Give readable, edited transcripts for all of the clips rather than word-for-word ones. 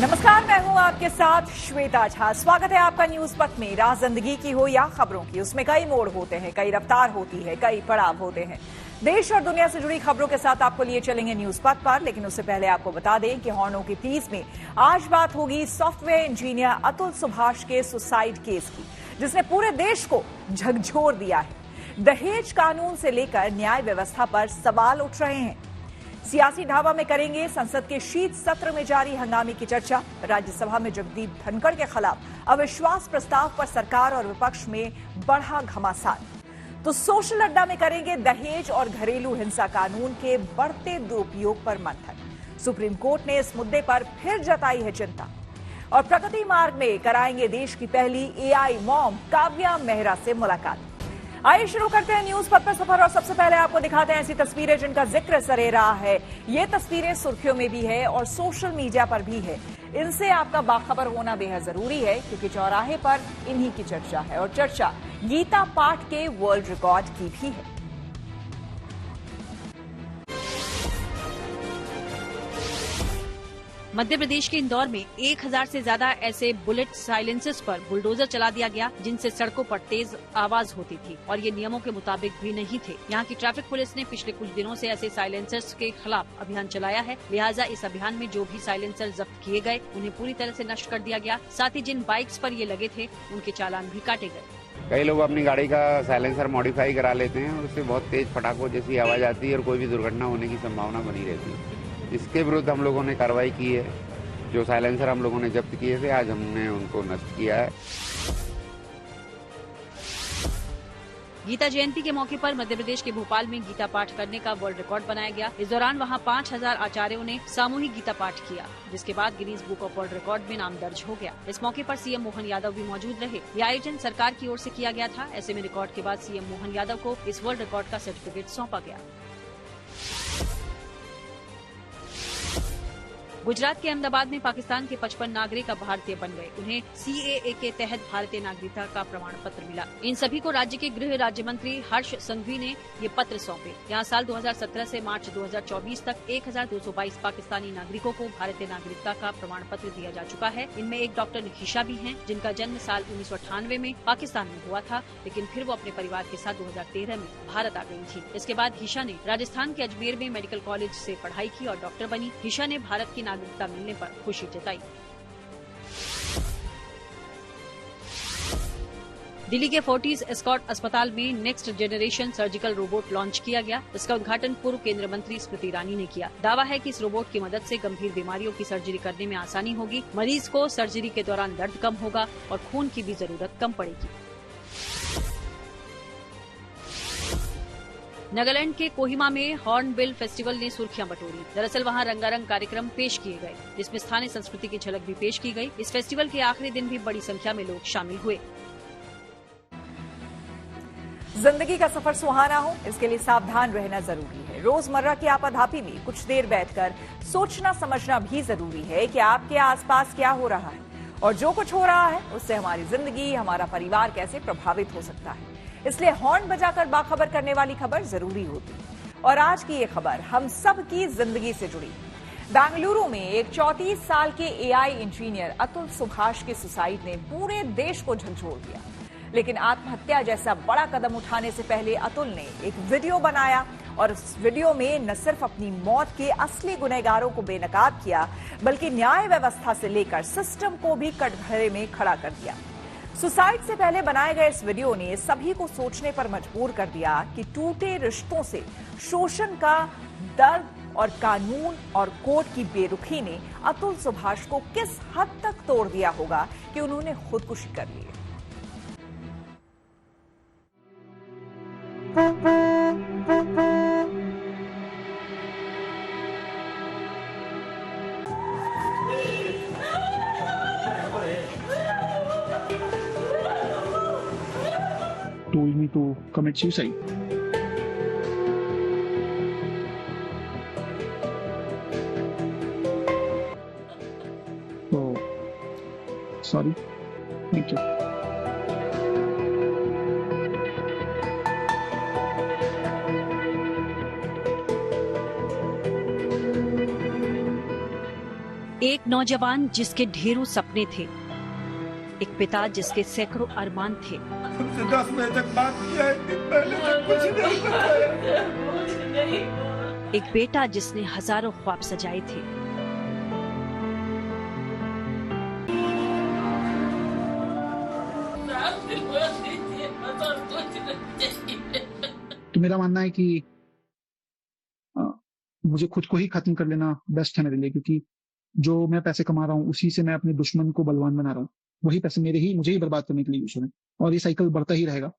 नमस्कार, मैं हूं आपके साथ श्वेता झा। स्वागत है आपका न्यूज पथ में। राह जिंदगी की हो या खबरों की, उसमें कई मोड़ होते हैं, कई रफ्तार होती है, कई पड़ाव होते हैं। देश और दुनिया से जुड़ी खबरों के साथ आपको लिए चलेंगे न्यूज पथ पर, लेकिन उससे पहले आपको बता दें कि हॉर्नों की तीस में आज बात होगी सॉफ्टवेयर इंजीनियर अतुल सुभाष के सुसाइड केस की, जिसने पूरे देश को झकझोर दिया है। दहेज कानून से लेकर न्याय व्यवस्था पर सवाल उठ रहे हैं। सियासी ढाबा में करेंगे संसद के शीत सत्र में जारी हंगामे की चर्चा। राज्यसभा में जगदीप धनखड़ के खिलाफ अविश्वास प्रस्ताव पर सरकार और विपक्ष में बढ़ा घमासान। तो सोशल अड्डा में करेंगे दहेज और घरेलू हिंसा कानून के बढ़ते दुरुपयोग पर मंथन। सुप्रीम कोर्ट ने इस मुद्दे पर फिर जताई है चिंता। और प्रगति मार्ग में कराएंगे देश की पहली एआई मॉम काव्या मेहरा से मुलाकात। आइए शुरू करते हैं न्यूज पथ पर सफर, और सबसे पहले आपको दिखाते हैं ऐसी तस्वीरें जिनका जिक्र सरे रहा है। ये तस्वीरें सुर्खियों में भी है और सोशल मीडिया पर भी है। इनसे आपका बाखबर होना बेहद जरूरी है, क्योंकि चौराहे पर इन्हीं की चर्चा है, और चर्चा गीता पाठ के वर्ल्ड रिकॉर्ड की भी है। मध्य प्रदेश के इंदौर में 1000 से ज्यादा ऐसे बुलेट साइलेंसर्स पर बुलडोजर चला दिया गया, जिनसे सड़कों पर तेज आवाज होती थी और ये नियमों के मुताबिक भी नहीं थे। यहाँ की ट्रैफिक पुलिस ने पिछले कुछ दिनों से ऐसे साइलेंसर्स के खिलाफ अभियान चलाया है। लिहाजा इस अभियान में जो भी साइलेंसर जब्त किए गए उन्हें पूरी तरह से नष्ट कर दिया गया। साथ ही जिन बाइक्स पर ये लगे थे उनके चालान भी काटे गए। कई लोग अपनी गाड़ी का साइलेंसर मॉडिफाई करा लेते हैं और उससे बहुत तेज पटाखों जैसी आवाज आती है और कोई भी दुर्घटना होने की संभावना बनी रहती है। इसके विरुद्ध हम लोगों ने कार्रवाई की है। जो साइलेंसर हम लोगों ने जब्त किए थे, आज हमने उनको नष्ट किया है। गीता जयंती के मौके पर मध्य प्रदेश के भोपाल में गीता पाठ करने का वर्ल्ड रिकॉर्ड बनाया गया। इस दौरान वहां 5000 आचार्यों ने सामूहिक गीता पाठ किया, जिसके बाद Guinness book of world record में नाम दर्ज हो गया। इस मौके पर सीएम मोहन यादव भी मौजूद रहे। यह आयोजन सरकार की ओर से किया गया था। ऐसे में रिकॉर्ड के बाद सीएम मोहन यादव को इस वर्ल्ड रिकॉर्ड का सर्टिफिकेट सौंपा गया। गुजरात के अहमदाबाद में पाकिस्तान के 55 नागरिक अब भारतीय बन गए। उन्हें सीएए के तहत भारतीय नागरिकता का प्रमाण पत्र मिला। इन सभी को राज्य के गृह राज्य मंत्री हर्ष संघवी ने ये पत्र सौंपे। यहाँ साल 2017 से मार्च 2024 तक 1222 पाकिस्तानी नागरिकों को भारतीय नागरिकता का प्रमाण पत्र दिया जा चुका है। इनमें एक डॉक्टर हिशा भी हैं, जिनका जन्म साल 1998 में पाकिस्तान में हुआ था, लेकिन फिर वो अपने परिवार के साथ 2013 में भारत आ गई थी। इसके बाद हिशा ने राजस्थान के अजमेर में मेडिकल कॉलेज से पढ़ाई की और डॉक्टर बनी। हिशा ने भारत की नागरिकता मिलने पर खुशी जताई। दिल्ली के फोर्टिस एस्कॉर्ट अस्पताल में next generation surgical robot launch किया गया। इसका उद्घाटन पूर्व केंद्रीय मंत्री स्मृति ईरानी ने किया। दावा है कि इस रोबोट की मदद से गंभीर बीमारियों की सर्जरी करने में आसानी होगी। मरीज को सर्जरी के दौरान दर्द कम होगा और खून की भी जरूरत कम पड़ेगी। नागालैंड के कोहिमा में हॉर्नबिल फेस्टिवल ने सुर्खियां बटोरी। दरअसल वहां रंगारंग कार्यक्रम पेश किए गए, जिसमें स्थानीय संस्कृति की झलक भी पेश की गई। इस फेस्टिवल के आखिरी दिन भी बड़ी संख्या में लोग शामिल हुए। जिंदगी का सफर सुहाना हो, इसके लिए सावधान रहना जरूरी है। रोजमर्रा की आपाधापी में कुछ देर बैठकर सोचना समझना भी जरूरी है कि आपके आसपास क्या हो रहा है, और जो कुछ हो रहा है उससे हमारी जिंदगी, हमारा परिवार कैसे प्रभावित हो सकता है। इसलिए हॉर्न बजाकर बाखबर करने वाली खबर जरूरी होती है। और आज की ये खबर हम सब की जिंदगी से जुड़ी। बेंगलुरु में एक 34 साल के एआई इंजीनियर अतुल सुभाष के सुसाइड ने पूरे देश को झकझोर दिया। लेकिन आत्महत्या जैसा बड़ा कदम उठाने से पहले अतुल ने एक वीडियो बनाया, और इस वीडियो में न सिर्फ अपनी मौत के असली गुनहगारों को बेनकाब किया, बल्कि न्याय व्यवस्था से लेकर सिस्टम को भी कटघरे में खड़ा कर दिया। सुसाइड से पहले बनाए गए इस वीडियो ने सभी को सोचने पर मजबूर कर दिया कि टूटे रिश्तों से, शोषण का दर्द और कानून और कोर्ट की बेरुखी ने अतुल सुभाष को किस हद तक तोड़ दिया होगा कि उन्होंने खुदकुशी कर ली। Told me to commit suicide. Oh, sorry. Thank you. एक नौजवान जिसके ढेरों सपने थे, एक पिता जिसके सैकड़ों अरमान थे, हमसे 10 बजे तक बात किया है, पहले तक कुछ नहीं बताया। एक बेटा जिसने हजारों ख्वाब सजाए थे। तो मेरा मानना है कि मुझे खुद को ही खत्म कर लेना बेस्ट है मेरे लिए, क्योंकि जो मैं पैसे कमा रहा हूँ उसी से मैं अपने दुश्मन को बलवान बना रहा हूँ। वही पैसे मुझे ही बर्बाद करने के लिए यूज हो रहे हैं और ये साइकिल बढ़ता ही रहेगा,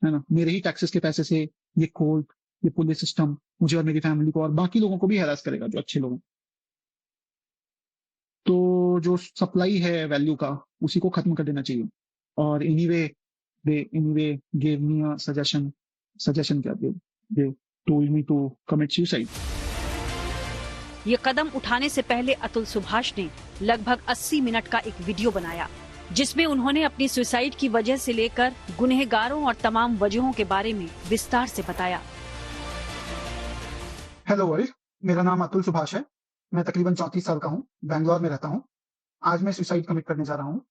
है ना। मेरे ही टैक्सेस के पैसे से ये कोर्ट, ये पुलिस सिस्टम मुझे और मेरी फैमिली को और बाकी लोगों को भी हैरास करेगा जो अच्छे लोग हैं। तो जो सप्लाई है वैल्यू का, उसी को खत्म कर देना चाहिए। और anyway gave me a suggestion क्या they told me to commit suicide. ये कदम उठाने से पहले अतुल सुभाष ने लगभग 80 मिनट का एक वीडियो बनाया, जिसमें उन्होंने अपनी सुसाइड की वजह से लेकर गुनहगारों और तमाम वजहों के बारे में विस्तार से बताया। हेलो वर्ल्ड, मेरा नाम अतुल सुभाष है। मैं तकरीबन 34 साल का हूँ, बैंगलोर में रहता हूँ। आज मैं सुसाइड कमिट करने जा रहा हूँ।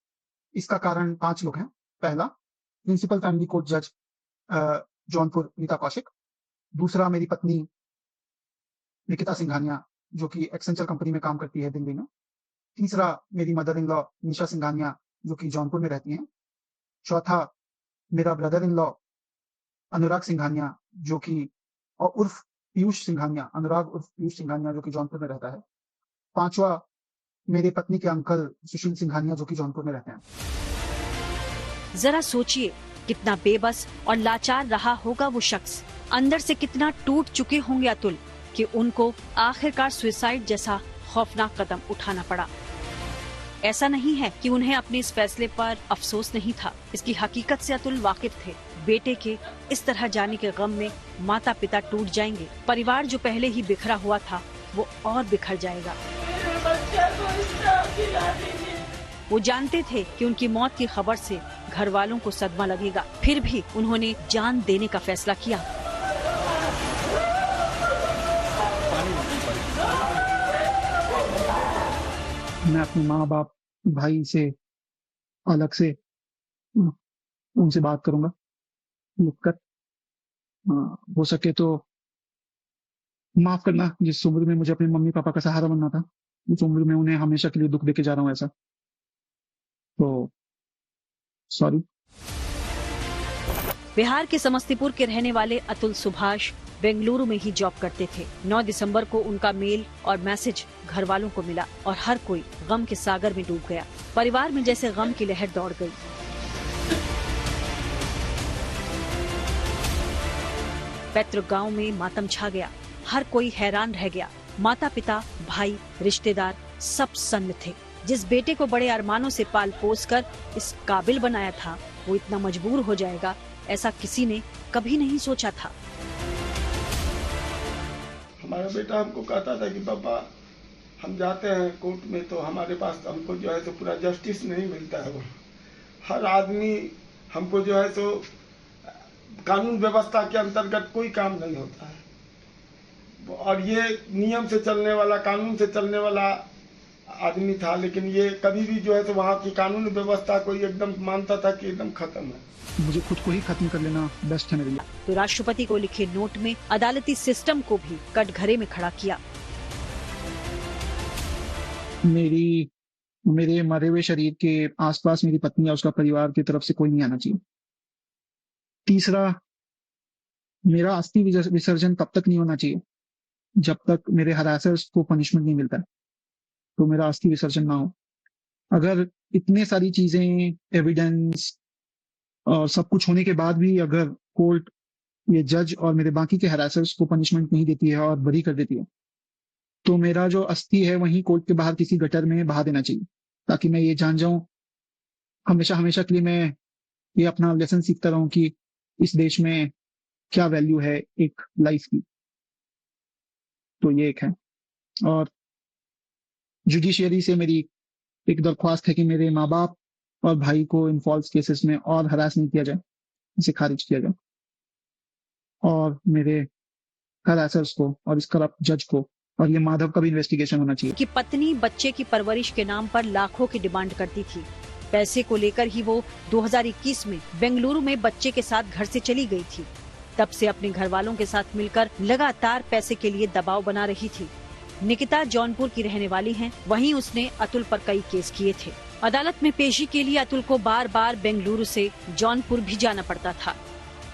इसका कारण 5 लोग हैं। पहला, प्रिंसिपल फैमिली कोर्ट जज जौनपुर नीता कौशिक। दूसरा, मेरी पत्नी निकिता सिंघानिया, जो कि एक्सेंचर कंपनी में काम करती है दिल्ली में। तीसरा, मेरी मदर इन लॉ निशा सिंघानिया, जो कि जौनपुर में रहती हैं। चौथा, मेरा ब्रदर इन लॉ अनुराग सिंघानिया, जो कि उर्फ पीयूष सिंघानिया, अनुराग उर्फ पीयूष सिंघानिया, जो कि जौनपुर में रहता है। पांचवा, मेरे पत्नी के अंकल सुशील सिंघानिया, जो कि जौनपुर में रहते हैं। जरा सोचिए कितना बेबस और लाचार रहा होगा वो शख्स। अंदर से कितना टूट चुके होंगे अतुल कि उनको आखिरकार सुसाइड जैसा खौफनाक कदम उठाना पड़ा। ऐसा नहीं है कि उन्हें अपने इस फैसले पर अफसोस नहीं था। इसकी हकीकत से अतुल वाकिफ थे। बेटे के इस तरह जाने के गम में माता पिता टूट जाएंगे। परिवार जो पहले ही बिखरा हुआ था वो और बिखर जाएगा। वो जानते थे कि उनकी मौत की खबर से घर वालों को सदमा लगेगा, फिर भी उन्होंने जान देने का फैसला किया। मैं अपने माँ बाप भाई से अलग से उनसे बात करूंगा लिख कर। हो सके तो माफ करना, जिस उम्र में मुझे अपने मम्मी पापा का सहारा बनना था, उस उम्र में उन्हें हमेशा के लिए दुख देके जा रहा हूँ ऐसा, तो सॉरी। बिहार के समस्तीपुर के रहने वाले अतुल सुभाष बेंगलुरु में ही जॉब करते थे। 9 दिसंबर को उनका मेल और मैसेज घर वालों को मिला और हर कोई गम के सागर में डूब गया। परिवार में जैसे गम की लहर दौड़ गई। पैतृक गांव में मातम छा गया। हर कोई हैरान रह गया। माता पिता, भाई, रिश्तेदार सब सन्न थे। जिस बेटे को बड़े अरमानों से पाल पोस कर इस काबिल बनाया था, वो इतना मजबूर हो जाएगा ऐसा किसी ने कभी नहीं सोचा था। हमारा बेटा हमको कहता था कि पापा हम जाते हैं कोर्ट में तो हमारे पास हमको जो है तो पूरा जस्टिस नहीं मिलता है। वो हर आदमी हमको जो है तो कानून व्यवस्था के अंतर्गत कोई काम नहीं होता है और ये नियम से चलने वाला, कानून से चलने वाला आदमी था, लेकिन ये कभी भी जो है तो वहाँ की कानून व्यवस्था को एकदम मानता था कि एकदम खत्म है। मुझे खुद को ही खत्म कर लेना बेस्ट है मेरे लिए। तो राष्ट्रपति को लिखे नोट में अदालती सिस्टम को भी कटघरे में खड़ा किया। मेरे मरे हुए शरीर के आसपास मेरी पत्नी या उसका परिवार की तरफ से कोई नहीं आना चाहिए। तीसरा, मेरा अस्थि विसर्जन तब तक नहीं होना चाहिए जब तक मेरे हरासर्स को पनिशमेंट नहीं मिलता है, तो मेरा अस्थि विसर्जन ना हो। अगर इतने सारी चीजें, एविडेंस और सब कुछ होने के बाद भी अगर कोर्ट, ये जज और मेरे बाकी के हरासर्स को पनिशमेंट नहीं देती है और बरी कर देती है, तो मेरा जो अस्थि है वहीं कोर्ट के बाहर किसी गटर में बहा देना चाहिए, ताकि मैं ये जान जाऊं हमेशा हमेशा के लिए, मैं ये अपना लेसन सीखता रहूं कि इस देश में क्या वैल्यू है एक लाइफ की। तो ये एक है। और जुडिशियरी से मेरी एक दरख्वास्त है कि मेरे माँ बाप और भाई को इन फॉल्स केसेस में और हरास नहीं किया जाए, इसे खारिज किया जाए और मेरे हरासर्स को और इस करप्ट जज को और ये माधव का भी इन्वेस्टिगेशन होना चाहिए। कि पत्नी बच्चे की परवरिश के नाम पर लाखों की डिमांड करती थी। पैसे को लेकर ही वो 2021 में बेंगलुरु में बच्चे के साथ घर से चली गई थी। तब से अपने घर वालों के साथ मिलकर लगातार पैसे के लिए दबाव बना रही थी। निकिता जौनपुर की रहने वाली हैं, वहीं उसने अतुल पर कई केस किए थे। अदालत में पेशी के लिए अतुल को बार बार बेंगलुरु से जौनपुर भी जाना पड़ता था,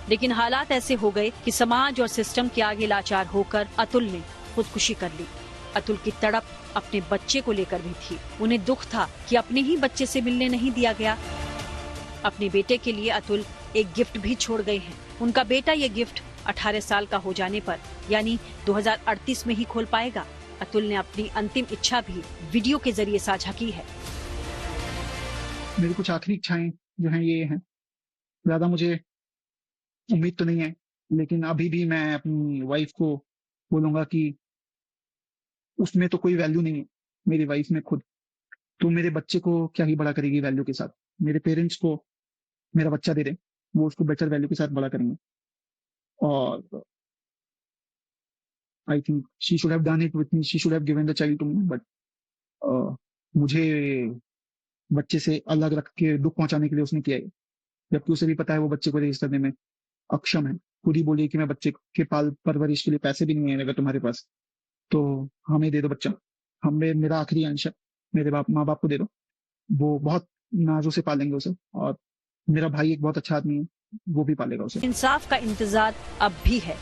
लेकिन हालात ऐसे हो गए कि समाज और सिस्टम के आगे लाचार होकर अतुल ने खुदकुशी कर ली। अतुल की तड़प अपने बच्चे को लेकर भी थी। उन्हें दुख था कि अपने ही बच्चे से मिलने नहीं दिया गया। अपने बेटे के लिए अतुल एक गिफ्ट भी छोड़ गए हैं। उनका बेटा ये गिफ्ट 18 साल का हो जाने पर यानी 2038 में ही खोल पाएगा। अतुल ने अपनी अंतिम इच्छा भी वीडियो के जरिए साझा की है। मेरी कुछ आखिरी इच्छाएं जो हैं ये हैं, ज्यादा मुझे उम्मीद तो नहीं है, लेकिन अभी भी मैं अपनी वाइफ को बोलूंगा कि उसमें तो कोई वैल्यू नहीं है, मेरी वाइफ में खुद। तो मेरे बच्चे को क्या ही बड़ा करेगी वैल्यू के साथ। मेरे पेरेंट्स को मेरा बच्चा दे रहे, वो उसको बेटर वैल्यू के साथ बड़ा करेंगे। और I think she should have done it with me, she should have given the child to me, but मुझे बच्चे से अलग रख के दुख पहुंचाने के लिए उसने किया है, जबकि उसे भी पता है वो बच्चे को रेज करने में अक्षम है। खुद ही बोली कि मैं बच्चे के परवरिश के लिए पैसे भी नहीं है अगर तुम्हारे पास, तो हमें दे दो बच्चा, हमें मेरा आखिरी अंश है, मेरे माँ बाप को दे दो, वो बहुत नाजों से पालेंगे उसे। और मेरा भाई एक बहुत अच्छा आदमी है, वो भी पालेगा उसे। इंसाफ का इंतजार अब भी है।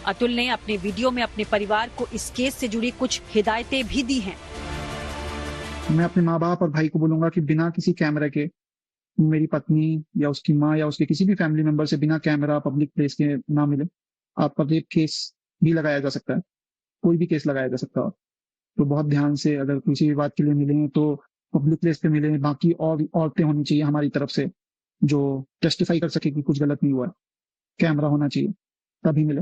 अतुल ने अपने वीडियो में अपने परिवार को इस केस से जुड़ी कुछ हिदायतें भी दी हैं। मैं अपने माँ बाप और भाई को बोलूंगा कि बिना किसी कैमरा के मेरी पत्नी या उसकी माँ या उसके किसी भी फैमिली मेंबर से बिना कैमरा पब्लिक प्लेस के ना मिले। आपका रेप केस भी लगाया जा सकता है, कोई भी केस लगाया जा सकता है, तो बहुत ध्यान से अगर किसी भी बात के लिए मिले तो पब्लिक प्लेस पे मिले। बाकी और औरतें होनी चाहिए हमारी तरफ से जो टेस्टिफाई कर सके कि कुछ गलत नहीं हुआ है, कैमरा होना चाहिए, तभी मिले।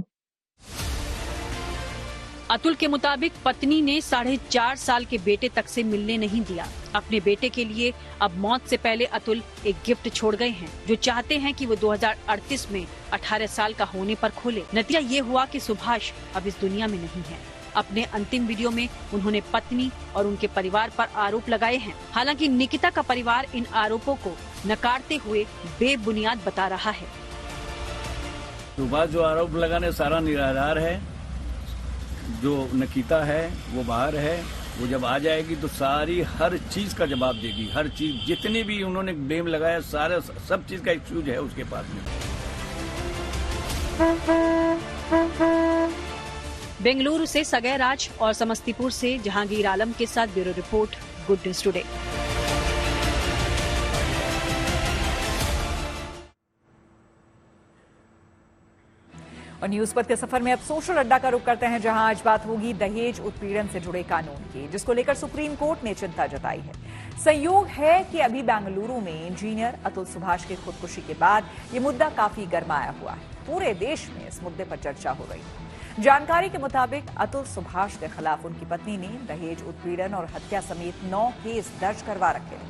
अतुल के मुताबिक पत्नी ने 4.5 साल के बेटे तक से मिलने नहीं दिया। अपने बेटे के लिए अब मौत से पहले अतुल एक गिफ्ट छोड़ गए हैं, जो चाहते हैं कि वो 2038 में 18 साल का होने पर खोले। नतीजा ये हुआ कि सुभाष अब इस दुनिया में नहीं है। अपने अंतिम वीडियो में उन्होंने पत्नी और उनके परिवार पर आरोप लगाए हैं। हालांकि निकिता का परिवार इन आरोपों को नकारते हुए बेबुनियाद बता रहा है। सुभाष जो आरोप लगाने सारा निराधार है। जो निकिता है वो बाहर है, वो जब आ जाएगी तो सारी हर चीज का जवाब देगी। हर चीज जितनी भी उन्होंने ब्लेम लगाया सारा सब चीज का एक्सक्यूज है उसके पास में। बेंगलुरु से सगै राज और समस्तीपुर से जहांगीर आलम के साथ bureau report, good news today. और न्यूज पथ के सफर में अब सोशल अड्डा का रुख करते हैं, जहां आज बात होगी दहेज उत्पीड़न से जुड़े कानून की, जिसको लेकर सुप्रीम कोर्ट ने चिंता जताई है। संयोग है कि अभी बेंगलुरु में इंजीनियर अतुल सुभाष की खुदकुशी के बाद ये मुद्दा काफी गरमाया हुआ है। पूरे देश में इस मुद्दे पर चर्चा हो रही है। जानकारी के मुताबिक अतुल सुभाष के खिलाफ उनकी पत्नी ने दहेज उत्पीड़न और हत्या समेत 9 केस दर्ज करवा रखे हैं।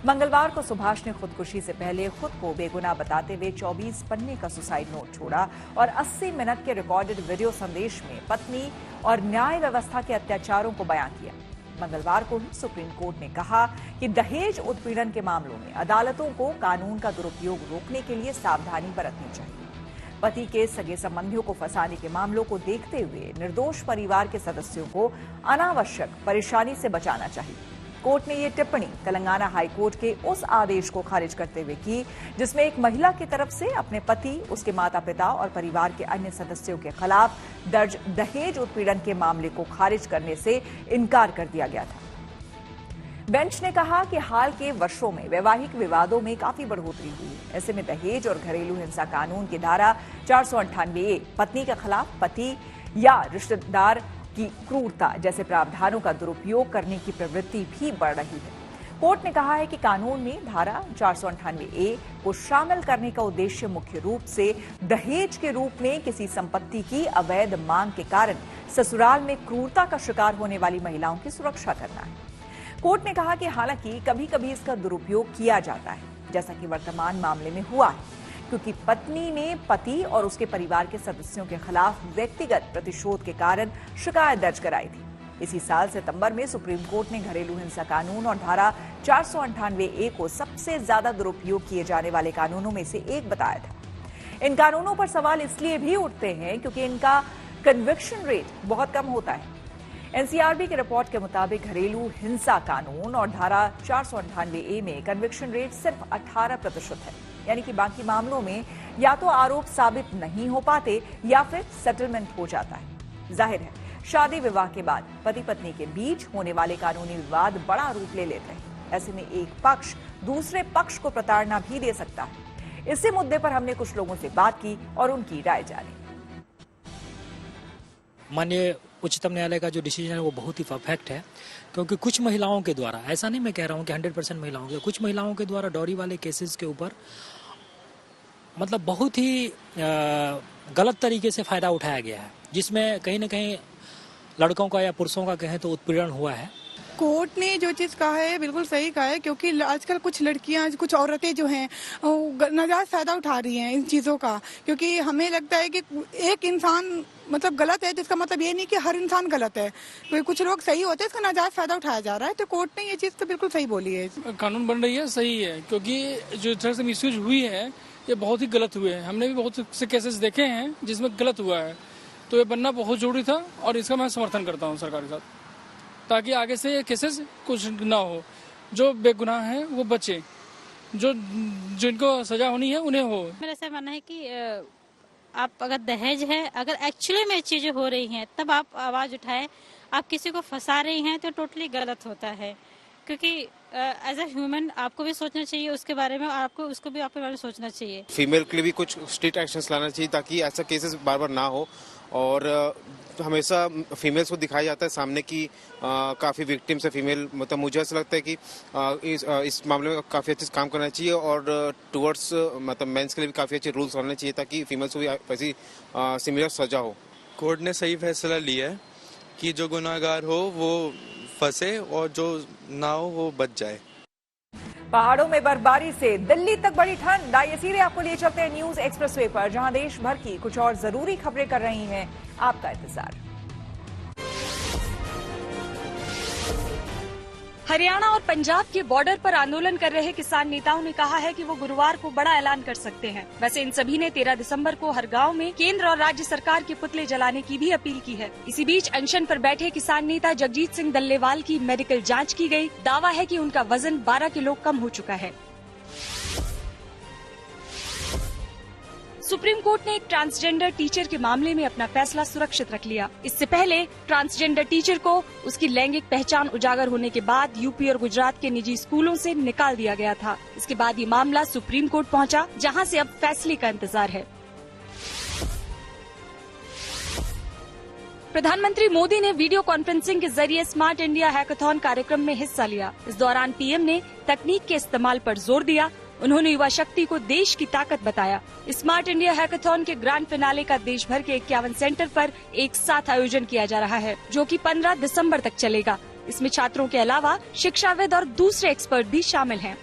मंगलवार को सुभाष ने खुदकुशी से पहले खुद को बेगुनाह बताते हुए 24 पन्ने का सुसाइड नोट छोड़ा और 80 मिनट के रिकॉर्डेड वीडियो संदेश में पत्नी और न्याय व्यवस्था के अत्याचारों को बयां किया। मंगलवार को ही सुप्रीम कोर्ट ने कहा कि दहेज उत्पीड़न के मामलों में अदालतों को कानून का दुरुपयोग रोकने के लिए सावधानी बरतनी चाहिए। पति के सगे संबंधियों को फंसाने के मामलों को देखते हुए निर्दोष परिवार के सदस्यों को अनावश्यक परेशानी से बचाना चाहिए। कोर्ट ने ये टिप्पणी तेलंगाना हाईकोर्ट के उस आदेश को खारिज करते हुए की, जिसमें एक महिला की तरफ से अपने पति, उसके माता पिता और परिवार के अन्य सदस्यों के खिलाफ दर्ज दहेज उत्पीड़न के मामले को खारिज करने से इनकार कर दिया गया था। बेंच ने कहा कि हाल के वर्षों में वैवाहिक विवादों में काफी बढ़ोतरी हुई है। ऐसे में दहेज और घरेलू हिंसा कानून की धारा 498 पत्नी के खिलाफ पति या रिश्तेदार की क्रूरता जैसे प्रावधानों का दुरुपयोग करने की प्रवृत्ति भी बढ़ रही है। कोर्ट ने कहा है कि कानून में धारा 498A को शामिल करने का उद्देश्य मुख्य रूप से दहेज के रूप में किसी संपत्ति की अवैध मांग के कारण ससुराल में क्रूरता का शिकार होने वाली महिलाओं की सुरक्षा करना है। कोर्ट ने कहा कि हालांकि कभी कभी इसका दुरुपयोग किया जाता है, जैसा कि वर्तमान मामले में हुआ है। क्योंकि पत्नी ने पति और उसके परिवार के सदस्यों के खिलाफ व्यक्तिगत प्रतिशोध के कारण शिकायत दर्ज कराई थी। इसी साल सितंबर में सुप्रीम कोर्ट ने घरेलू हिंसा कानून और धारा 498A को सबसे ज्यादा दुरुपयोग किए जाने वाले कानूनों में से एक बताया था। इन कानूनों पर सवाल इसलिए भी उठते हैं क्योंकि इनका कन्विक्शन रेट बहुत कम होता है। एनसीआरबी की रिपोर्ट के मुताबिक घरेलू हिंसा कानून और धारा 498A में कन्विक्शन रेट सिर्फ 18% है, यानी कि बाकी मामलों में या तो आरोप साबित नहीं हो पाते या फिर सेटलमेंट हो जाता है। जाहिर है, शादी विवाह के बाद पति पत्नी के बीच होने वाले कानूनी विवाद बड़ा रूप ले लेते हैं। ऐसे में एक पक्ष दूसरे पक्ष को प्रताड़ना भी दे सकता है। इसी मुद्दे पर हमने कुछ लोगों से बात की और उनकी राय जानी। माननीय उच्चतम न्यायालय का जो डिसीजन है वो बहुत ही परफेक्ट है, क्योंकि कुछ महिलाओं के द्वारा, ऐसा नहीं मैं कह रहा हूँ कि 100% महिलाओं के, कुछ महिलाओं के द्वारा डॉरी वाले केसेस के ऊपर मतलब बहुत ही गलत तरीके से फायदा उठाया गया है, जिसमें कहीं ना कहीं लड़कों का या पुरुषों का कहें तो उत्पीड़न हुआ है। कोर्ट ने जो चीज कहा है बिल्कुल सही कहा है, क्योंकि आजकल कुछ लड़कियां, कुछ औरतें जो हैं नाजायज फायदा उठा रही हैं इन चीजों का। क्योंकि हमें लगता है कि एक इंसान मतलब गलत है तो इसका मतलब ये नहीं कि हर इंसान गलत है, कोई कुछ लोग सही होते हैं, इसका नाजायज फायदा उठाया जा रहा है। तो कोर्ट ने ये चीज तो बिल्कुल सही बोली है। कानून बन रही है, सही है, क्योंकि जो तरह से मिसयूज हुई है ये बहुत ही गलत हुए हैं। हमने भी बहुत से केसेस देखे हैं जिसमें गलत हुआ है, तो ये बनना बहुत जरूरी था और इसका मैं समर्थन करता हूँ सरकार के साथ, ताकि आगे से ये केसेस कुछ ना हो। जो बेगुनाह हैं वो बचे, जो जिनको सजा होनी है उन्हें हो। मेरा ऐसा मानना है कि आप अगर दहेज है, अगर एक्चुअली में चीजें हो रही हैं तब आप आवाज उठाएं। आप किसी को फंसा रही हैं तो टोटली गलत होता है, क्योंकि एज अ ह्यूमन आपको भी सोचना चाहिए उसके बारे में, और आपको उसको भी आपके बारे में सोचना चाहिए। फीमेल के लिए भी कुछ स्ट्रिक्ट एक्शंस लाना चाहिए ताकि ऐसा केसेस बार बार ना हो। और हमेशा फीमेल्स को दिखाया जाता है सामने की काफ़ी विक्टिम्स है फीमेल, मतलब मुझे ऐसा लगता है कि इस मामले में काफ़ी अच्छे से काम करना चाहिए और टुवर्ड्स मतलब मेंस के लिए भी काफ़ी अच्छे रूल्स होने चाहिए ताकि फीमेल्स को भी वैसी सिमिलर सजा हो। कोर्ट ने सही फैसला लिया है कि जो गुनाहगार हो वो फंसे और जो ना हो वो बच जाए। पहाड़ों में बर्फबारी से दिल्ली तक बड़ी ठंड। आइए सीधे आपको ले चलते हैं न्यूज एक्सप्रेसवे पर, जहां देश भर की कुछ और जरूरी खबरें कर रही हैं आपका इंतजार। हरियाणा और पंजाब के बॉर्डर पर आंदोलन कर रहे किसान नेताओं ने कहा है कि वो गुरुवार को बड़ा ऐलान कर सकते हैं। वैसे इन सभी ने 13 दिसंबर को हर गांव में केंद्र और राज्य सरकार के पुतले जलाने की भी अपील की है। इसी बीच अनशन पर बैठे किसान नेता जगजीत सिंह डल्लेवाल की मेडिकल जांच की गई। दावा है कि उनका वजन 12 किलो कम हो चुका है। सुप्रीम कोर्ट ने एक ट्रांसजेंडर टीचर के मामले में अपना फैसला सुरक्षित रख लिया। इससे पहले ट्रांसजेंडर टीचर को उसकी लैंगिक पहचान उजागर होने के बाद यूपी और गुजरात के निजी स्कूलों से निकाल दिया गया था। इसके बाद ये मामला सुप्रीम कोर्ट पहुंचा, जहां से अब फैसले का इंतजार है। प्रधानमंत्री मोदी ने वीडियो कॉन्फ्रेंसिंग के जरिए स्मार्ट इंडिया हैकाथॉन कार्यक्रम में हिस्सा लिया। इस दौरान पीएम ने तकनीक के इस्तेमाल पर जोर दिया। उन्होंने युवा शक्ति को देश की ताकत बताया। स्मार्ट इंडिया हैकाथॉन के ग्रैंड फिनाले का देश भर के 51 सेंटर पर एक साथ आयोजन किया जा रहा है, जो कि 15 दिसंबर तक चलेगा। इसमें छात्रों के अलावा शिक्षाविद और दूसरे एक्सपर्ट भी शामिल हैं।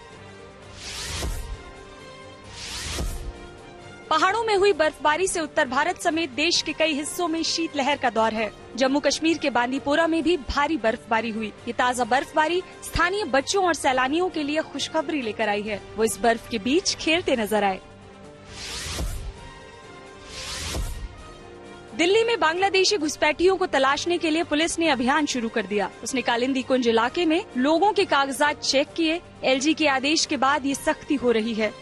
पहाड़ों में हुई बर्फबारी से उत्तर भारत समेत देश के कई हिस्सों में शीतलहर का दौर है। जम्मू कश्मीर के बांदीपोरा में भी भारी बर्फबारी हुई। ये ताज़ा बर्फबारी स्थानीय बच्चों और सैलानियों के लिए खुशखबरी लेकर आई है। वो इस बर्फ के बीच खेलते नजर आए। दिल्ली में बांग्लादेशी घुसपैठियों को तलाशने के लिए पुलिस ने अभियान शुरू कर दिया। उसने कालिंदी कुंज इलाके में लोगों के कागजात चेक किए। एलजी के आदेश के बाद ये सख्ती हो रही है।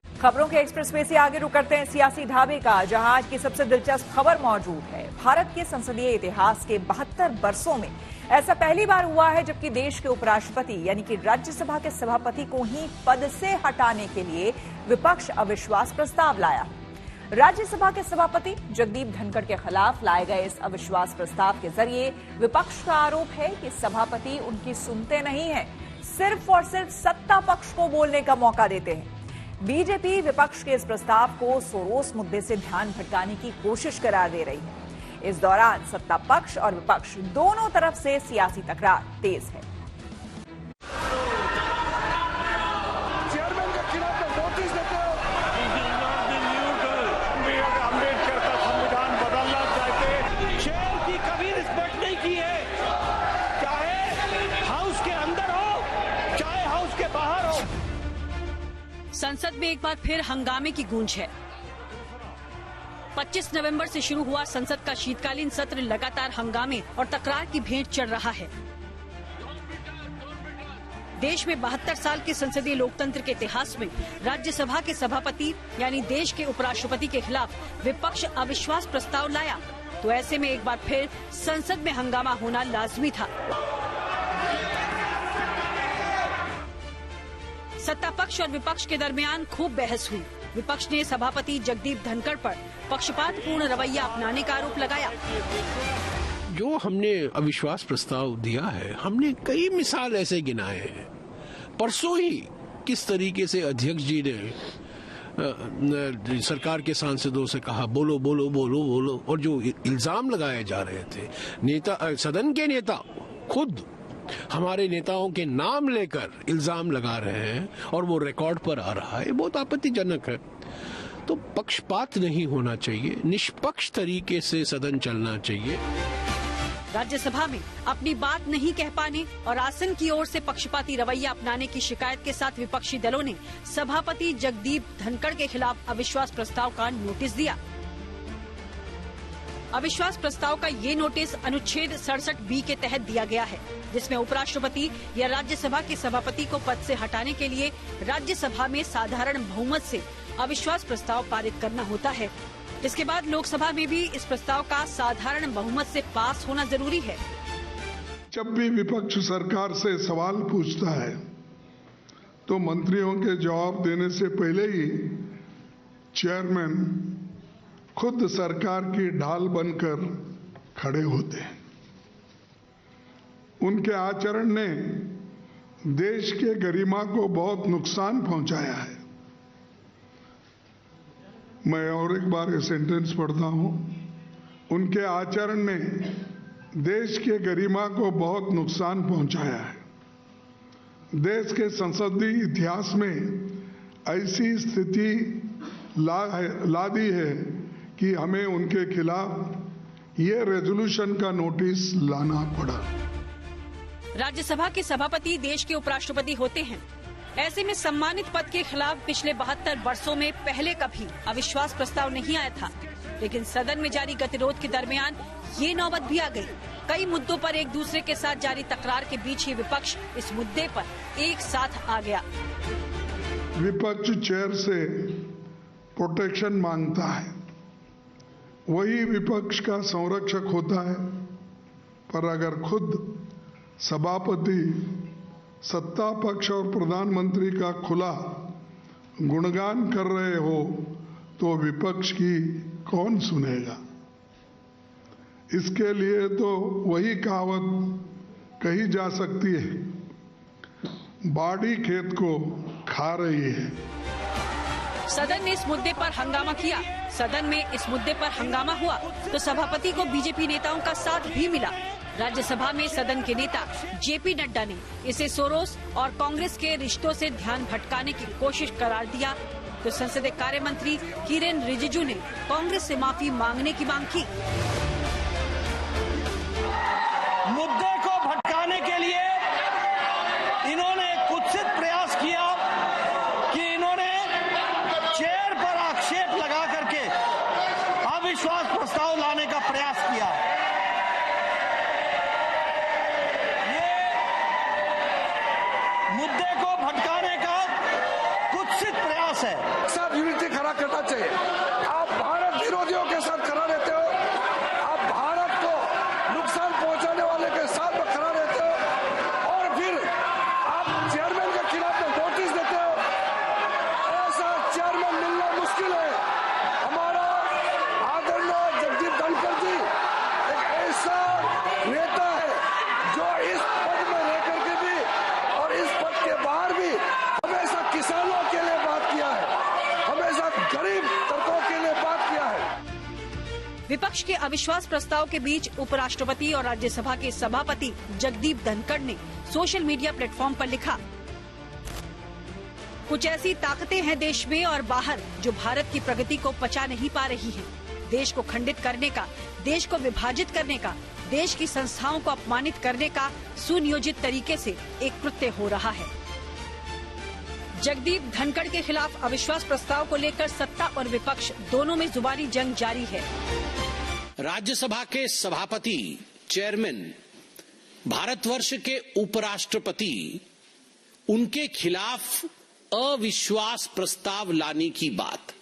खबरों के एक्सप्रेसवे से आगे रुक करते हैं सियासी ढाबे का, जहां आज की सबसे दिलचस्प खबर मौजूद है। भारत के संसदीय इतिहास के 72 वर्षों में ऐसा पहली बार हुआ है जबकि देश के उपराष्ट्रपति यानी कि राज्यसभा के सभापति को ही पद से हटाने के लिए विपक्ष अविश्वास प्रस्ताव लाया। राज्यसभा के सभापति जगदीप धनखड़ के खिलाफ लाए गए इस अविश्वास प्रस्ताव के जरिए विपक्ष का आरोप है कि सभापति उनकी सुनते नहीं है, सिर्फ और सिर्फ सत्ता पक्ष को बोलने का मौका देते हैं। बीजेपी विपक्ष के इस प्रस्ताव को सोरोस मुद्दे से ध्यान भटकाने की कोशिश करार दे रही है। इस दौरान सत्ता पक्ष और विपक्ष दोनों तरफ से सियासी तकरार तेज है। चेयरमैन के खिलाफ नोटिस देते हो। की है, चाहे हाउस के अंदर हो चाहे हाउस के बाहर हो। संसद में एक बार फिर हंगामे की गूंज है। 25 नवंबर से शुरू हुआ संसद का शीतकालीन सत्र लगातार हंगामे और तकरार की भेंट चढ़ रहा है। देश में 72 साल के संसदीय लोकतंत्र के इतिहास में राज्यसभा के सभापति यानी देश के उपराष्ट्रपति के खिलाफ विपक्ष अविश्वास प्रस्ताव लाया, तो ऐसे में एक बार फिर संसद में हंगामा होना लाजमी था। सत्ता पक्ष और विपक्ष के दरमियान खूब बहस हुई। विपक्ष ने सभापति जगदीप धनखड़ पर पक्षपातपूर्ण रवैया अपनाने का आरोप लगाया। जो हमने अविश्वास प्रस्ताव दिया है, हमने कई मिसाल ऐसे गिनाए हैं। परसों ही किस तरीके से अध्यक्ष जी ने सरकार के सांसदों से कहा बोलो बोलो बोलो बोलो, और जो इल्जाम लगाए जा रहे थे, नेता सदन के नेता खुद हमारे नेताओं के नाम लेकर इल्जाम लगा रहे हैं और वो रिकॉर्ड पर आ रहा है, बहुत आपत्तिजनक है। तो पक्षपात नहीं होना चाहिए, निष्पक्ष तरीके से सदन चलना चाहिए। राज्यसभा में अपनी बात नहीं कह पाने और आसन की ओर से पक्षपाती रवैया अपनाने की शिकायत के साथ विपक्षी दलों ने सभापति जगदीप धनखड़ के खिलाफ अविश्वास प्रस्ताव का नोटिस दिया। अविश्वास प्रस्ताव का ये नोटिस अनुच्छेद 67B के तहत दिया गया है, जिसमें उपराष्ट्रपति या राज्यसभा के सभापति को पद से हटाने के लिए राज्यसभा में साधारण बहुमत से अविश्वास प्रस्ताव पारित करना होता है। इसके बाद लोकसभा में भी इस प्रस्ताव का साधारण बहुमत से पास होना जरूरी है। जब भी विपक्ष सरकार से सवाल पूछता है तो मंत्रियों के जवाब देने से पहले ही चेयरमैन खुद सरकार की ढाल बनकर खड़े होते हैं। उनके आचरण ने देश के गरिमा को बहुत नुकसान पहुंचाया है। मैं और एक बार ये सेंटेंस पढ़ता हूं। उनके आचरण ने देश के गरिमा को बहुत नुकसान पहुंचाया है। देश के संसदीय इतिहास में ऐसी स्थिति ला दी है कि हमें उनके खिलाफ ये रेजोल्यूशन का नोटिस लाना पड़ा। राज्यसभा के सभापति देश के उपराष्ट्रपति होते हैं। ऐसे में सम्मानित पद के खिलाफ पिछले 72 वर्षों में पहले कभी अविश्वास प्रस्ताव नहीं आया था, लेकिन सदन में जारी गतिरोध के दरमियान ये नौबत भी आ गई। कई मुद्दों पर एक दूसरे के साथ जारी तकरार के बीच ही विपक्ष इस मुद्दे पर एक साथ आ गया। विपक्ष चेयर से प्रोटेक्शन मांगता है, वही विपक्ष का संरक्षक होता है, पर अगर खुद सभापति सत्ता पक्ष और प्रधानमंत्री का खुला गुणगान कर रहे हो तो विपक्ष की कौन सुनेगा। इसके लिए तो वही कहावत कही जा सकती है, बाड़ी खेत को खा रही है। सदन ने इस मुद्दे पर हंगामा किया। सदन में इस मुद्दे पर हंगामा हुआ तो सभापति को बीजेपी नेताओं का साथ भी मिला। राज्यसभा में सदन के नेता जेपी नड्डा ने इसे सोरोस और कांग्रेस के रिश्तों से ध्यान भटकाने की कोशिश करार दिया, तो संसदीय कार्य मंत्री किरेन रिजिजू ने कांग्रेस से माफी मांगने की मांग की। मुद्दे को भटकाने के लिए इन्होंने कुत्सित प्रयास किया कि इन्होंने चेयर पर आक्षेप लगा करके अविश्वास प्रस्ताव लाने का प्रयास किया। मुद्दे को भटकाने का कुत्सित प्रयास है। सब यूनिटी खड़ा करना चाहिए। आप भारत विरोधियों के साथ खड़ा रहते हो, आप भारत को नुकसान पहुंचाने वाले के साथ में खड़ा रहते हो और फिर आप चेयरमैन के खिलाफ में नोटिस देते हो। ऐसा चेयरमैन मिलना मुश्किल है। हमारा आदरणीय जगदीप धनखड़ जी एक ऐसा नेता है जो इस पद में रह करके भी और इस पद के बाहर भी हमेशा किसानों के लिए बात किया है, हमेशा गरीब तबकों के लिए बात किया है। विपक्ष के अविश्वास प्रस्ताव के बीच उपराष्ट्रपति और राज्यसभा के सभापति जगदीप धनखड़ ने सोशल मीडिया प्लेटफॉर्म पर लिखा, कुछ ऐसी ताकतें हैं देश में और बाहर जो भारत की प्रगति को पचा नहीं पा रही हैं। देश को खंडित करने का, देश को विभाजित करने का, देश की संस्थाओं को अपमानित करने का सुनियोजित तरीके से एक कृत्य हो रहा है। जगदीप धनखड़ के खिलाफ अविश्वास प्रस्ताव को लेकर सत्ता और विपक्ष दोनों में जुबानी जंग जारी है। राज्यसभा के सभापति, चेयरमैन, भारतवर्ष के उपराष्ट्रपति, उनके खिलाफ अविश्वास प्रस्ताव लाने की बात,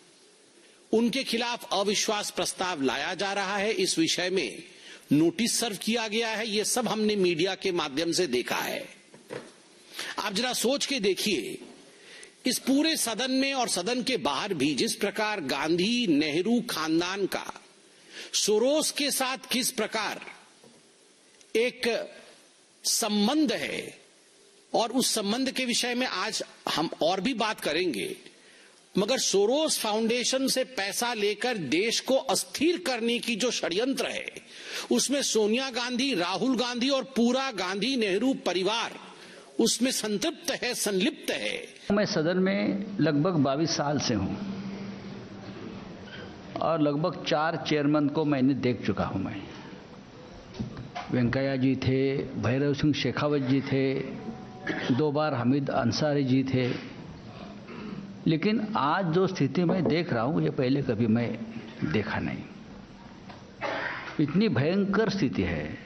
उनके खिलाफ अविश्वास प्रस्ताव लाया जा रहा है। इस विषय में नोटिस सर्व किया गया है। ये सब हमने मीडिया के माध्यम से देखा है। आप जरा सोच के देखिए, इस पूरे सदन में और सदन के बाहर भी जिस प्रकार गांधी नेहरू खानदान का सोरोस के साथ किस प्रकार एक संबंध है, और उस संबंध के विषय में आज हम और भी बात करेंगे, मगर सोरोस फाउंडेशन से पैसा लेकर देश को अस्थिर करने की जो षड्यंत्र है, उसमें सोनिया गांधी, राहुल गांधी और पूरा गांधी नेहरू परिवार उसमें संतृप्त है, संलिप्त है। मैं सदन में लगभग 22 साल से हूं और लगभग 4 चेयरमैन को मैंने देख चुका हूं। मैं वेंकैया जी थे, भैरव सिंह शेखावत जी थे, 2 बार हामिद अंसारी जी थे, लेकिन आज जो स्थिति मैं देख रहा हूं ये पहले कभी मैं देखा नहीं। इतनी भयंकर स्थिति है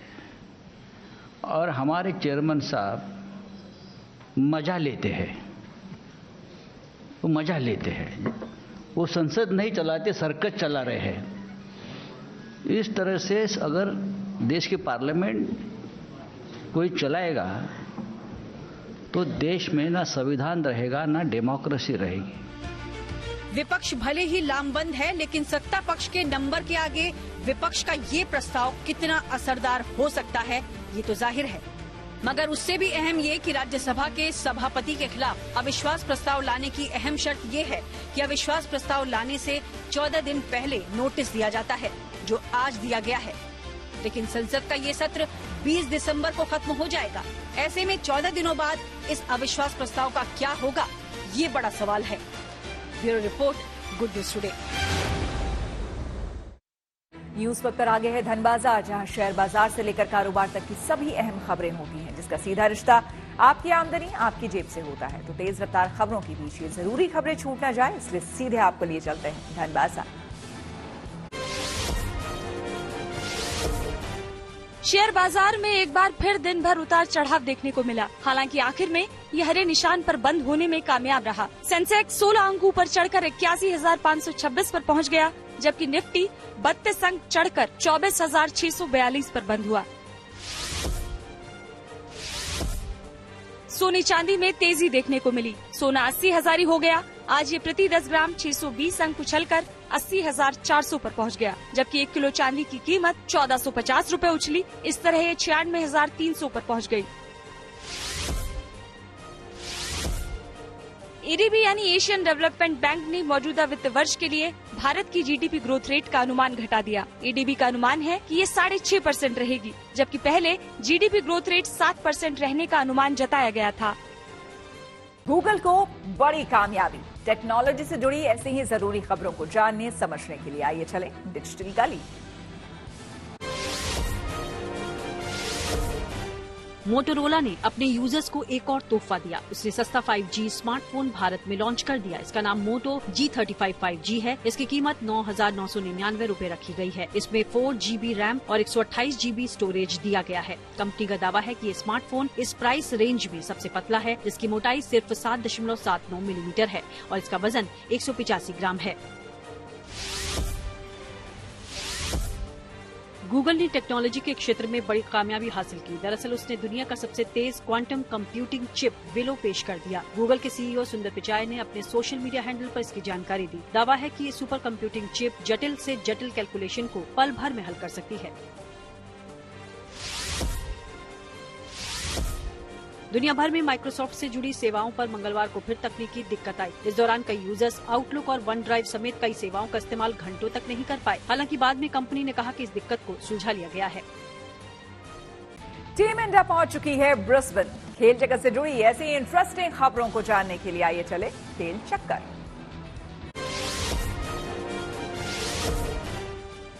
और हमारे चेयरमैन साहब मजा लेते हैं, वो मजा लेते हैं, वो संसद नहीं चलाते, सर्कस चला रहे हैं। इस तरह से अगर देश की पार्लियामेंट कोई चलाएगा तो देश में ना संविधान रहेगा ना डेमोक्रेसी रहेगी। विपक्ष भले ही लामबंद है, लेकिन सत्ता पक्ष के नंबर के आगे विपक्ष का ये प्रस्ताव कितना असरदार हो सकता है ये तो जाहिर है। मगर उससे भी अहम ये कि राज्यसभा के सभापति के खिलाफ अविश्वास प्रस्ताव लाने की अहम शर्त ये है कि अविश्वास प्रस्ताव लाने से 14 दिन पहले नोटिस दिया जाता है, जो आज दिया गया है। लेकिन संसद का ये सत्र 20 दिसंबर को खत्म हो जाएगा। ऐसे में 14 दिनों बाद इस अविश्वास प्रस्ताव का क्या होगा, ये बड़ा सवाल है। Bureau report, good news today. News वक्त पर आगे है धन बाजार, जहां शेयर बाजार से लेकर कारोबार तक की सभी अहम खबरें होती हैं, जिसका सीधा रिश्ता आपकी आमदनी आपकी जेब से होता है। तो तेज रफ्तार खबरों के बीच ये जरूरी खबरें छूट न जाए, इसलिए सीधे आपको लिए चलते हैं धन बाजार। शेयर बाजार में एक बार फिर दिन भर उतार चढ़ाव देखने को मिला। हालांकि आखिर में ये हरे निशान पर बंद होने में कामयाब रहा। सेंसेक्स 16 अंक ऊपर चढ़कर 81,526 पर पहुंच गया, जबकि निफ्टी 32 अंक चढ़कर 24,642 पर बंद हुआ। सोने चांदी में तेजी देखने को मिली। सोना 80,000 ही हो गया। आज ये प्रति 10 ग्राम 620 अंक उछलकर 80,400 पर पहुंच गया, जबकि 1 किलो चांदी की कीमत 1450 रूपए उछली। इस तरह ये 96,300 पर पहुंच गई। एडीबी यानी एशियन डेवलपमेंट बैंक ने मौजूदा वित्त वर्ष के लिए भारत की जीडीपी ग्रोथ रेट का अनुमान घटा दिया। एडीबी का अनुमान है कि ये 6.5% रहेगी, जबकि पहले जीडीपी ग्रोथ रेट 7% रहने का अनुमान जताया गया था। गूगल को बड़ी कामयाबी। टेक्नोलॉजी से जुड़ी ऐसी ही जरूरी खबरों को जानने समझने के लिए आइए चले डिजिटल गली। मोटोरोला ने अपने यूजर्स को एक और तोहफा दिया। उसने सस्ता 5G स्मार्टफोन भारत में लॉन्च कर दिया। इसका नाम मोटो G35 5G है। इसकी कीमत 9,999 रूपए रखी गई है। इसमें 4GB रैम और 128 GB स्टोरेज दिया गया है। कंपनी का दावा है कि ये स्मार्टफोन इस प्राइस रेंज में सबसे पतला है, जिसकी मोटाई सिर्फ 7.79 मिलीमीटर है और इसका वजन 185 ग्राम है। गूगल ने टेक्नोलॉजी के क्षेत्र में बड़ी कामयाबी हासिल की। दरअसल उसने दुनिया का सबसे तेज क्वांटम कंप्यूटिंग चिप विलो पेश कर दिया। गूगल के सीईओ सुंदर पिचाई ने अपने सोशल मीडिया हैंडल पर इसकी जानकारी दी। दावा है कि ये सुपर कंप्यूटिंग चिप जटिल से जटिल कैलकुलेशन को पल भर में हल कर सकती है। दुनिया भर में माइक्रोसॉफ्ट से जुड़ी सेवाओं पर मंगलवार को फिर तकनीकी दिक्कत आई। इस दौरान कई यूजर्स आउटलुक और वन ड्राइव समेत कई सेवाओं का इस्तेमाल घंटों तक नहीं कर पाए। हालांकि बाद में कंपनी ने कहा कि इस दिक्कत को सुलझा लिया गया है। टीम इंडिया पहुंच चुकी है ब्रिस्बेन। खेल जगत से जुड़ी ऐसी इंटरेस्टिंग खबरों को जानने के लिए आइए चले खेल चक्कर।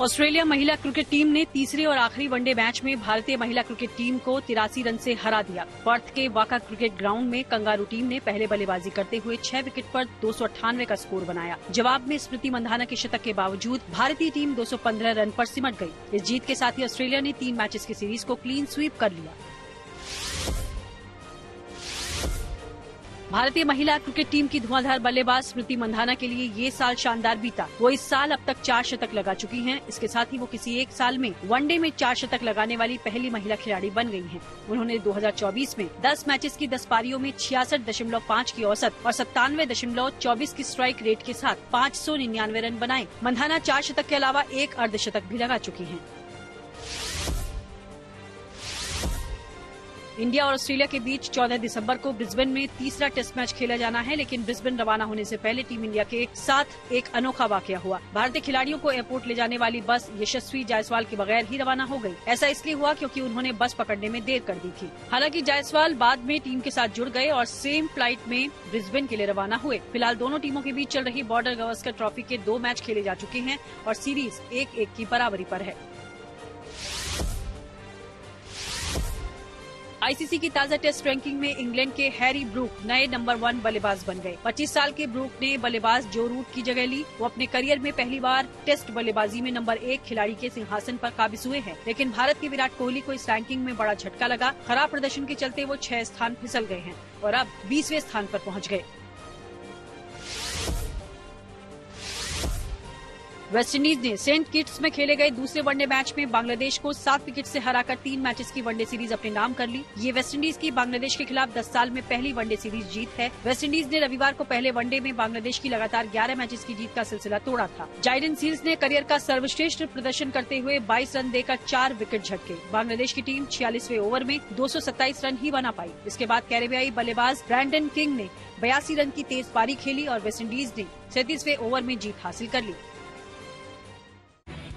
ऑस्ट्रेलिया महिला क्रिकेट टीम ने तीसरे और आखिरी वनडे मैच में भारतीय महिला क्रिकेट टीम को 83 रन से हरा दिया। पर्थ के वाका क्रिकेट ग्राउंड में कंगारू टीम ने पहले बल्लेबाजी करते हुए 6 विकेट पर 298 का स्कोर बनाया। जवाब में स्मृति मंधाना के शतक के बावजूद भारतीय टीम 215 रन पर सिमट गई। इस जीत के साथ ही ऑस्ट्रेलिया ने 3 मैचेस की सीरीज को क्लीन स्वीप कर लिया। भारतीय महिला क्रिकेट टीम की धुआंधार बल्लेबाज स्मृति मंधाना के लिए ये साल शानदार बीता। वो इस साल अब तक 4 शतक लगा चुकी हैं। इसके साथ ही वो किसी एक साल में वनडे में 4 शतक लगाने वाली पहली महिला खिलाड़ी बन गई हैं। उन्होंने 2024 में 10 मैचेस की 10 पारियों में 66.5 की औसत और 97.24 की स्ट्राइक रेट के साथ 599 रन बनाए। मंधाना 4 शतक के अलावा 1 अर्धशतक भी लगा चुकी हैं। इंडिया और ऑस्ट्रेलिया के बीच 14 दिसंबर को ब्रिस्बेन में तीसरा टेस्ट मैच खेला जाना है, लेकिन ब्रिस्बेन रवाना होने से पहले टीम इंडिया के साथ एक अनोखा वाकया हुआ। भारतीय खिलाड़ियों को एयरपोर्ट ले जाने वाली बस यशस्वी जायसवाल के बगैर ही रवाना हो गई। ऐसा इसलिए हुआ क्योंकि उन्होंने बस पकड़ने में देर कर दी थी। हालांकि जायसवाल बाद में टीम के साथ जुड़ गए और सेम फ्लाइट में ब्रिस्बेन के लिए रवाना हुए। फिलहाल दोनों टीमों के बीच चल रही बॉर्डर गावस्कर ट्रॉफी के 2 मैच खेले जा चुके हैं और सीरीज 1-1 की बराबरी पर है। आईसीसी की ताज़ा टेस्ट रैंकिंग में इंग्लैंड के हैरी ब्रूक नए नंबर 1 बल्लेबाज बन गए। 25 साल के ब्रूक ने बल्लेबाज जो रूट की जगह ली। वो अपने करियर में पहली बार टेस्ट बल्लेबाजी में नंबर 1 खिलाड़ी के सिंहासन पर काबिज हुए हैं। लेकिन भारत के विराट कोहली को इस रैंकिंग में बड़ा झटका लगा। खराब प्रदर्शन के चलते वो 6 स्थान फिसल गए हैं और अब 20वें स्थान पर पहुंच गए। वेस्टइंडीज ने सेंट किट्स में खेले गए दूसरे वनडे मैच में बांग्लादेश को 7 विकेट से हराकर 3 मैचेस की वनडे सीरीज अपने नाम कर ली। ये वेस्टइंडीज की बांग्लादेश के खिलाफ 10 साल में पहली वनडे सीरीज जीत है। वेस्टइंडीज ने रविवार को पहले वनडे में बांग्लादेश की लगातार 11 मैचेस की जीत का सिलसिला तोड़ा था। जाइडेन सील्स ने करियर का सर्वश्रेष्ठ प्रदर्शन करते हुए 22 रन देकर 4 विकेट झटके। बांग्लादेश की टीम 46वें ओवर में 227 रन ही बना पाई। इसके बाद कैरेबियाई बल्लेबाज ब्रैंडन किंग ने 82 रन की तेज पारी खेली और वेस्टइंडीज ने 37वें ओवर में जीत हासिल कर ली।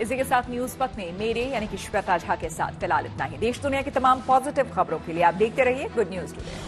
इसी के साथ न्यूज पथ में मेरे यानी कि श्वेता झा के साथ फिलहाल इतना ही। देश दुनिया की तमाम पॉजिटिव खबरों के लिए आप देखते रहिए गुड न्यूज टुडे।